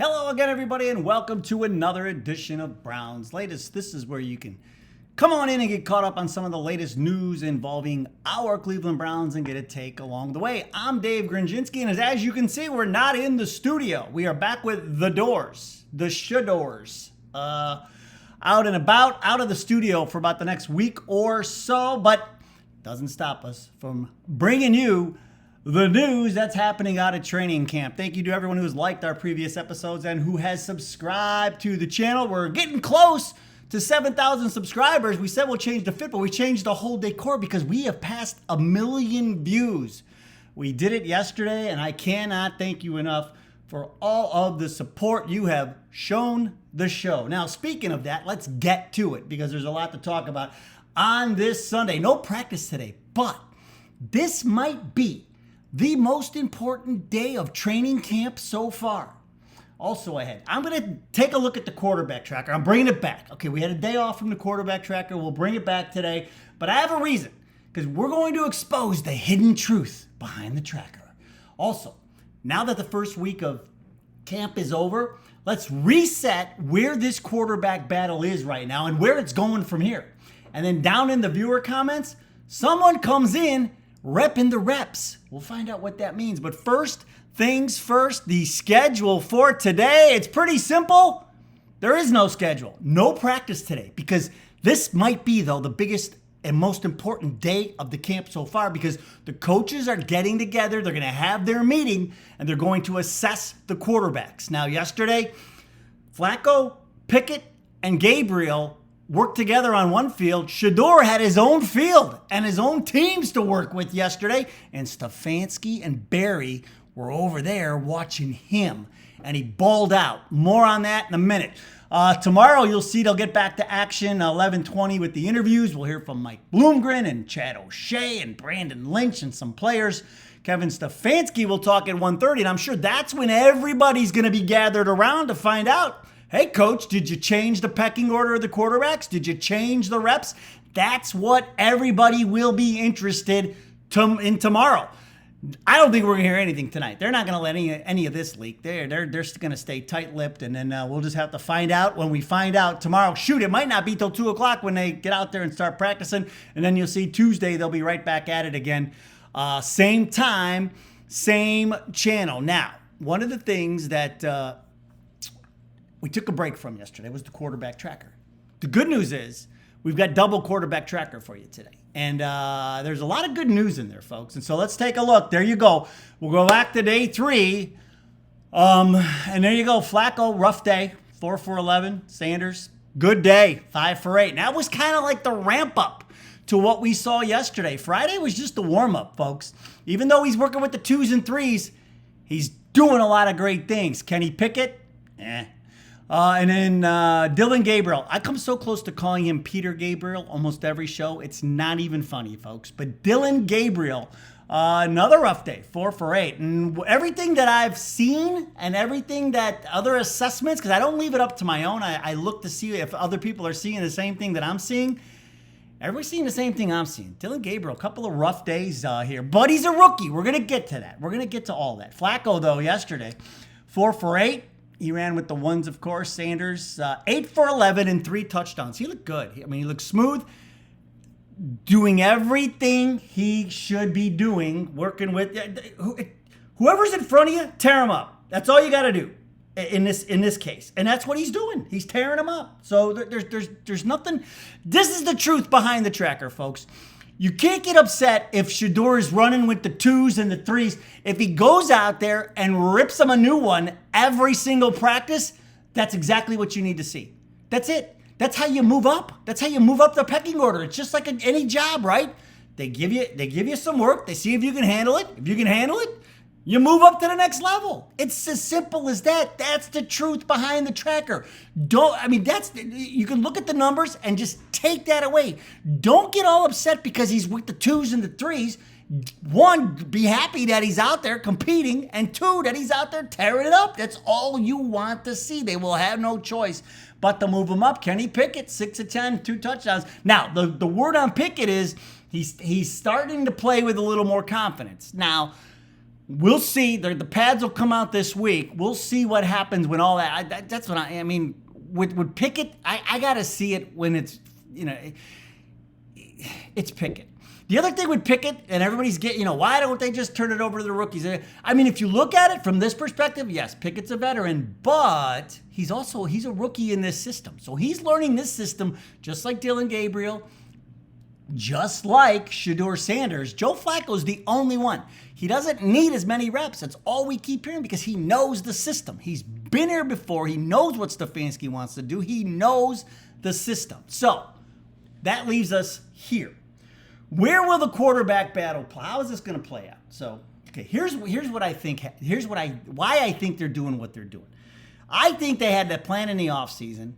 Hello again, everybody, and welcome to another edition of Browns Latest. This is where you can come on in and get caught up on some of the latest news involving our Cleveland Browns and get a take along the way. I'm Dave Grendzynski, and as you can see, we're not in the studio. We are back with the Shedeurs, out and about, out of the studio for about the next week or so, but doesn't stop us from bringing you the news that's happening out at training camp. Thank you to everyone who has liked our previous episodes and who has subscribed to the channel. We're getting close to 7,000 subscribers. We said we'll change the fit, but we changed the whole decor because we have passed 1 million views. We did it yesterday, and I cannot thank you enough for all of the support you have shown the show. Now, speaking of that, let's get to it because there's a lot to talk about on this Sunday. No practice today, but this might be the most important day of training camp so far. Also ahead, I'm going to take a look at the quarterback tracker. I'm bringing it back. Okay, we had a day off from the quarterback tracker. We'll bring it back today. But I have a reason, because we're going to expose the hidden truth behind the tracker. Also, now that the first week of camp is over, let's reset where this quarterback battle is right now and where it's going from here. And then down in the viewer comments, someone comes in repping the reps. We'll find out what that means. But first things first, the schedule for today. It's pretty simple. There is no schedule. No practice today because this might be, though, the biggest and most important day of the camp so far because the coaches are getting together. They're going to have their meeting and they're going to assess the quarterbacks. Now, yesterday, Flacco, Pickett, and Gabriel worked together on one field. Shedeur had his own field and his own teams to work with yesterday. And Stefanski and Barry were over there watching him. And he balled out. More on that in a minute. Tomorrow, you'll see they'll get back to action 11:20 with the interviews. We'll hear from Mike Bloomgren and Chad O'Shea and Brandon Lynch and some players. Kevin Stefanski will talk at 1:30. And I'm sure that's when everybody's going to be gathered around to find out, hey, coach, did you change the pecking order of the quarterbacks? Did you change the reps? That's what everybody will be interested in tomorrow. I don't think we're going to hear anything tonight. They're not going to let any of this leak. They're just going to stay tight-lipped, and then we'll just have to find out when we find out tomorrow. Shoot, it might not be till 2 o'clock when they get out there and start practicing, and then you'll see Tuesday they'll be right back at it again. Same time, same channel. Now, one of the things that we took a break from yesterday was the quarterback tracker. The good news is we've got double quarterback tracker for you today. And there's a lot of good news in there, folks. And so let's take a look. There you go. We'll go back to day 3. And there you go. Flacco, rough day. 4 for 11. Sanders, good day. 5 for 8. And that was kind of like the ramp up to what we saw yesterday. Friday was just the warm up, folks. Even though he's working with the 2s and 3s, he's doing a lot of great things. Kenny Pickett, and then Dillon Gabriel. I come so close to calling him Peter Gabriel almost every show. It's not even funny, folks. But Dillon Gabriel, another rough day, 4 for 8. And everything that I've seen and everything that other assessments, because I don't leave it up to my own. I look to see if other people are seeing the same thing that I'm seeing. Everybody's seeing the same thing I'm seeing. Dillon Gabriel, a couple of rough days here. But he's a rookie. We're going to get to that. We're going to get to all that. Flacco, though, yesterday, 4 for 8. He ran with the ones, of course. Sanders, 8 for 11 and 3 touchdowns. He looked good. I mean, he looked smooth, doing everything he should be doing, working with whoever's in front of you, tear him up. That's all you got to do in this case. And that's what he's doing. He's tearing them up. So there's nothing. This is the truth behind the tracker, folks. You can't get upset if Shedeur is running with the 2s and the 3s. If he goes out there and rips them a new one every single practice, that's exactly what you need to see. That's it. That's how you move up. That's how you move up the pecking order. It's just like any job, right? They give you some work. They see if you can handle it. If you can handle it, you move up to the next level. It's as simple as that. That's the truth behind the tracker. You can look at the numbers and just take that away. Don't get all upset because he's with the 2s and the 3s. 1, be happy that he's out there competing, and 2, that he's out there tearing it up. That's all you want to see. They will have no choice but to move him up. Kenny Pickett, 6 of 10, 2 touchdowns. Now, the word on Pickett is he's starting to play with a little more confidence. Now, We'll see. The pads will come out this week. We'll see what happens when all that. That's what I mean. With Pickett, I got to see it when it's, it's Pickett. The other thing with Pickett, and everybody's getting, why don't they just turn it over to the rookies? I mean, if you look at it from this perspective, yes, Pickett's a veteran, but he's a rookie in this system. So he's learning this system just like Dillon Gabriel, just like Shedeur Sanders. Joe Flacco's the only one. He doesn't need as many reps. That's all we keep hearing because he knows the system. He's been here before. He knows what Stefanski wants to do. He knows the system. So that leaves us here. Where will the quarterback battle play? How is this going to play out? So, okay, here's what I think. Why I think they're doing what they're doing. I think they had that plan in the offseason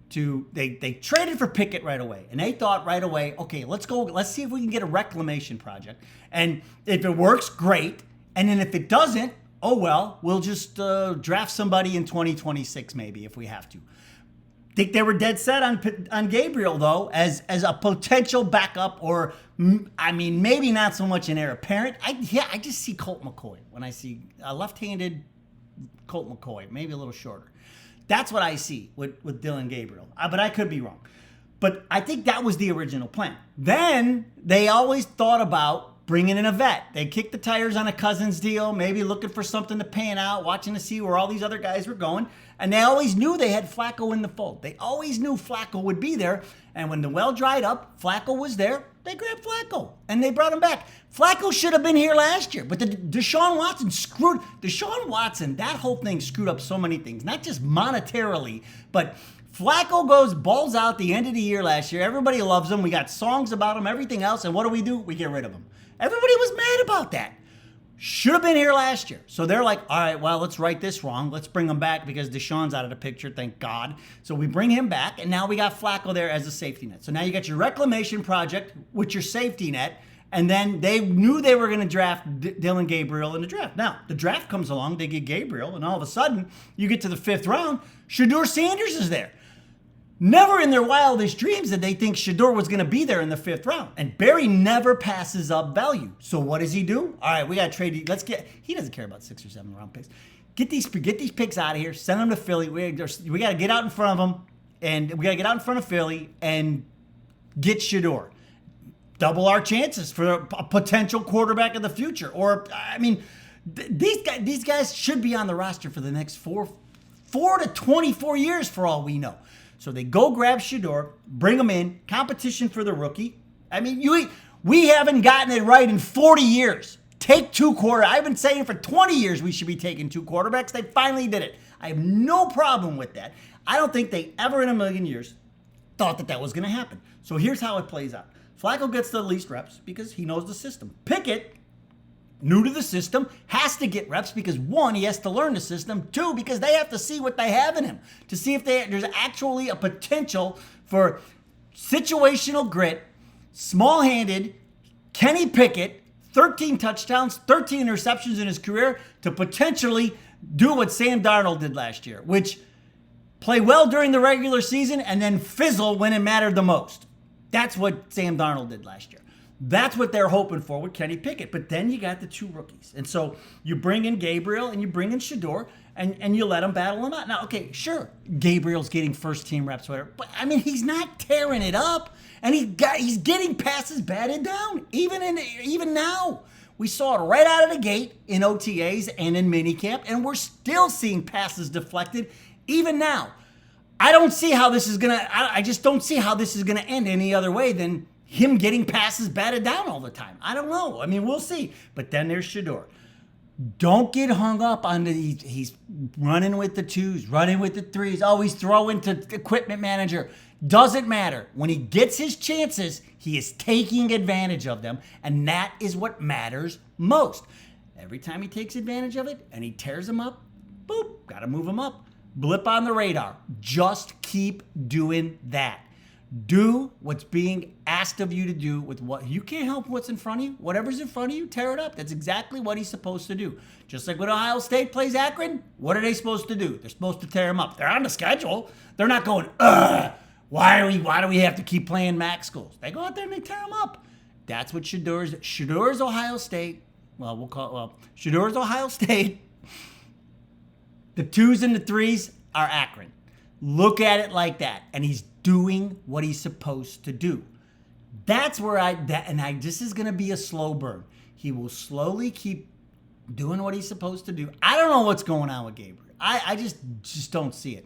they traded for Pickett right away. And they thought right away, okay, let's see if we can get a reclamation project. And if it works, great. And then if it doesn't, oh well, we'll just draft somebody in 2026 maybe if we have to. Think they were dead set on Gabriel, though, as a potential backup, or, I mean, maybe not so much an heir apparent. I just see Colt McCoy when I see a left-handed Colt McCoy, maybe a little shorter. That's what I see with Dillon Gabriel, but I could be wrong. But I think that was the original plan. Then they always thought about bringing in a vet. They kicked the tires on a Cousins deal, maybe looking for something to pan out, watching to see where all these other guys were going. And they always knew they had Flacco in the fold. They always knew Flacco would be there. And when the well dried up, Flacco was there. They grabbed Flacco and they brought him back. Flacco should have been here last year, but Deshaun Watson, that whole thing screwed up so many things, not just monetarily, but Flacco balls out the end of the year last year. Everybody loves him. We got songs about him, everything else. And what do? We get rid of him. Everybody was mad about that. Should have been here last year. So they're like, all right, well, let's right this wrong. Let's bring him back because Deshaun's out of the picture, thank God. So we bring him back, and now we got Flacco there as a safety net. So now you got your reclamation project with your safety net, and then they knew they were going to draft Dillon Gabriel in the draft. Now, the draft comes along, they get Gabriel, and all of a sudden, you get to the 5th round, Shedeur Sanders is there. Never in their wildest dreams did they think Shedeur was going to be there in the 5th round. And Barry never passes up value. So what does he do? All right, we got to trade. He doesn't care about 6 or 7 round picks. Get these picks out of here. Send them to Philly. We got to get out in front of them. And we got to get out in front of Philly and get Shedeur. Double our chances for a potential quarterback of the future. Or, I mean, these guys should be on the roster for the next 4 to 24 years for all we know. So they go grab Shedeur, bring him in, competition for the rookie. I mean, we haven't gotten it right in 40 years. Take 2 quarterbacks. I've been saying for 20 years we should be taking 2 quarterbacks. They finally did it. I have no problem with that. I don't think they ever in a million years thought that was going to happen. So here's how it plays out. Flacco gets the least reps because he knows the system. Pickett, new to the system, has to get reps because 1, he has to learn the system. 2, because they have to see what they have in him to see if there's actually a potential for situational grit, small-handed, Kenny Pickett, 13 touchdowns, 13 interceptions in his career to potentially do what Sam Darnold did last year, which play well during the regular season and then fizzle when it mattered the most. That's what Sam Darnold did last year. That's what they're hoping for with Kenny Pickett. But then you got the 2 rookies. And so you bring in Gabriel and you bring in Shedeur and you let them battle them out. Now, okay, sure, Gabriel's getting first-team reps, whatever. But, I mean, he's not tearing it up. And he's getting passes batted down. Even now. We saw it right out of the gate in OTAs and in minicamp. And we're still seeing passes deflected even now. I don't see how this is going to – I just don't see how this is going to end any other way than – him getting passes batted down all the time. I don't know. I mean, we'll see. But then there's Shedeur. Don't get hung up on he's running with the 2s, running with the 3s. Oh, he's throwing to equipment manager. Doesn't matter. When he gets his chances, he is taking advantage of them. And that is what matters most. Every time he takes advantage of it and he tears them up, boop, got to move them up. Blip on the radar. Just keep doing that. Do what's being asked of you to do with what you can't help what's in front of you. Whatever's in front of you, tear it up. That's exactly what he's supposed to do. Just like when Ohio State plays Akron, what are they supposed to do? They're supposed to tear them up. They're on the schedule. They're not going, why do we have to keep playing MAC schools? They go out there and they tear them up. That's what Shedeur's Ohio State. well, Shedeur's Ohio State. The 2s and the 3s are Akron. Look at it like that. And he's doing what he's supposed to do. That's where this is going to be a slow burn. He will slowly keep doing what he's supposed to do. I don't know what's going on with Gabriel. I just don't see it.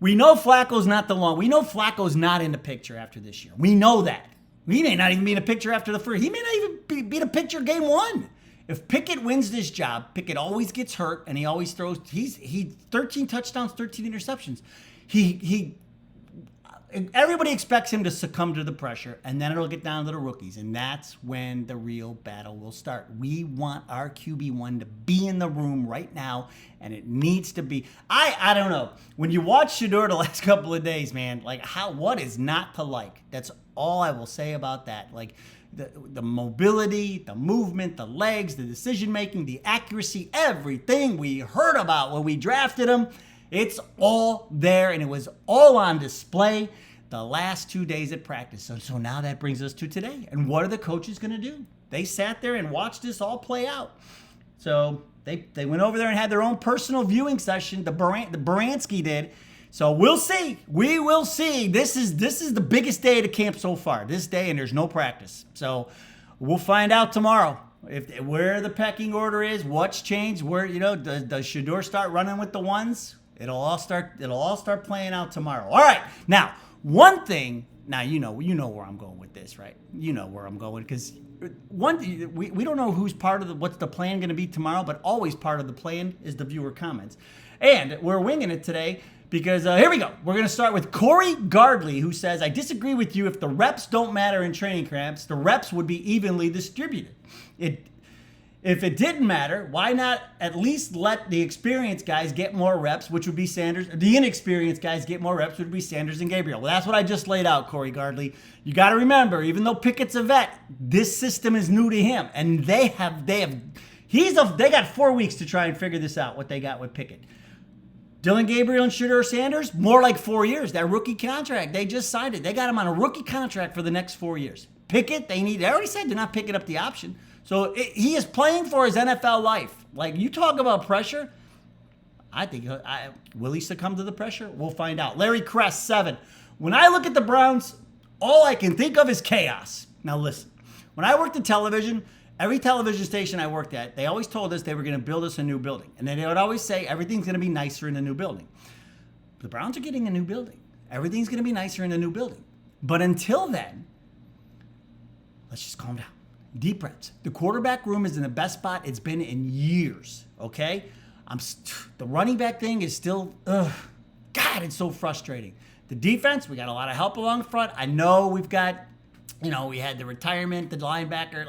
We know Flacco's not We know Flacco's not in the picture after this year. We know that. He may not even be in the picture after the first. He may not even be in the picture game 1. If Pickett wins this job, Pickett always gets hurt and he always throws. He 13 touchdowns, 13 interceptions. Everybody expects him to succumb to the pressure, and then it'll get down to the rookies, and that's when the real battle will start. We want our QB1 to be in the room right now, and it needs to be. I don't know. When you watch Shedeur the last couple of days, man, like what is not to like? That's all I will say about that. Like the mobility, the movement, the legs, the decision making, the accuracy, everything we heard about when we drafted him. It's all there, and it was all on display the last 2 days at practice. So now that brings us to today. And what are the coaches going to do? They sat there and watched this all play out. So they went over there and had their own personal viewing session. The Baranski did. So we'll see. We will see. This is the biggest day of the camp so far. This day, and there's no practice. So we'll find out tomorrow. Where the pecking order is, what's changed, where does Shedeur start running with the ones? It'll all start playing out tomorrow. All right. Now, one thing. Now you know where I'm going with this, right? You know where I'm going because we don't know what's the plan going to be tomorrow, but always part of the plan is the viewer comments, and we're winging it today because here we go. We're going to start with Corey Gardley, who says, "I disagree with you. If the reps don't matter in training camps, the reps would be evenly distributed. If it didn't matter, why not at least let the experienced guys get more reps, which would be Sanders. The inexperienced guys get more reps, which would be Sanders and Gabriel." Well, that's what I just laid out, Corey Gardley. You got to remember, even though Pickett's a vet, this system is new to him, and they got 4 weeks to try and figure this out. What they got with Pickett, Dylan Gabriel and Shedeur Sanders, more like 4 years. That rookie contract, they just signed it. They got him on a rookie contract for the next 4 years. Pickett, they already said they're not picking up the option. So he is playing for his NFL life. Like, you talk about pressure, I think, will he succumb to the pressure? We'll find out. Larry Crest, 7. When I look at the Browns, all I can think of is chaos. Now listen, when I worked in television, every television station I worked at, they always told us they were going to build us a new building. And then they would always say everything's going to be nicer in the new building. The Browns are getting a new building. Everything's going to be nicer in the new building. But until then, let's just calm down. Deep breaths. The quarterback room is in the best spot it's been in years, okay? The running back thing is still, God, it's so frustrating. The defense, we got a lot of help along the front. I know we've got, we had the retirement, the linebacker,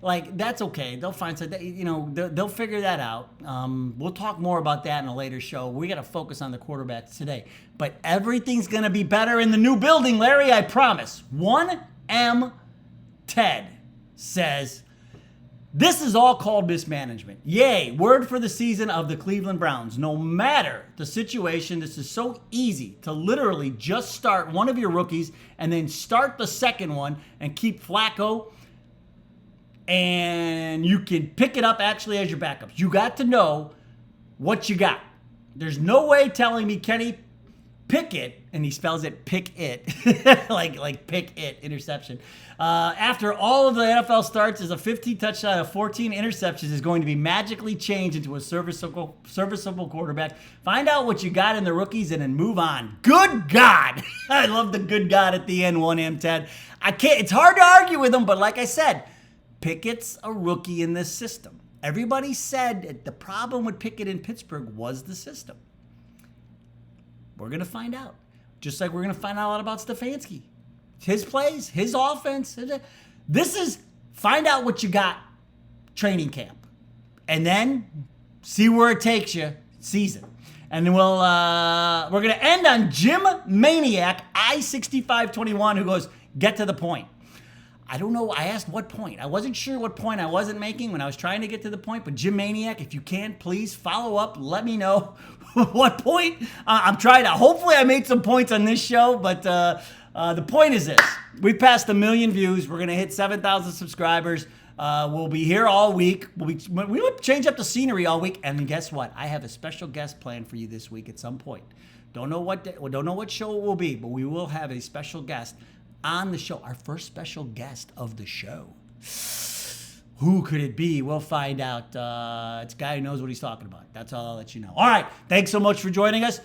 like that's okay. They'll find something, they'll figure that out. We'll talk more about that in a later show. We got to focus on the quarterbacks today. But everything's going to be better in the new building, Larry, I promise. 1M Ted says, "This is all called mismanagement. Yay, word for the season of the Cleveland Browns. No matter the situation, this is so easy to literally just start one of your rookies and then start the second one and keep Flacco, and you can pick it up actually as your backups. You got to know what you got. There's no way telling me Kenny Pickett," and he spells it pick it, like pick it, interception. "After all of the NFL starts as a 15 touchdown of 14 interceptions is going to be magically changed into a serviceable quarterback. Find out what you got in the rookies and then move on." Good God. I love the good God at the end, 1M Ted. It's hard to argue with him, but like I said, Pickett's a rookie in this system. Everybody said the problem with Pickett in Pittsburgh was the system. We're going to find out. Just like we're going to find out a lot about Stefanski. His plays, his offense. This is find out what you got training camp. And then see where it takes you season. And then we're going to end on Jim Maniac, I-6521, who goes, "Get to the point." I don't know. I asked what point. I wasn't sure what point I wasn't making when I was trying to get to the point. But Jim Maniac, if you can, please follow up. Let me know what point. I'm trying to. Hopefully I made some points on this show. But the point is this. We passed 1 million views. We're going to hit 7,000 subscribers. We'll be here all week. We'll change up the scenery all week. And guess what? I have a special guest planned for you this week at some point. Don't know what show it will be, but we will have a special guest on the show. Our first special guest of the show. Who could it be? We'll find out. It's a guy who knows what he's talking about. That's all I'll let you know. All right. Thanks so much for joining us.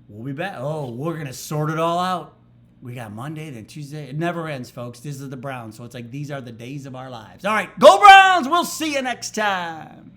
We'll be back. Oh, we're going to sort it all out. We got Monday, then Tuesday. It never ends, folks. This is the Browns. So it's like these are the days of our lives. All right. Go Browns. We'll see you next time.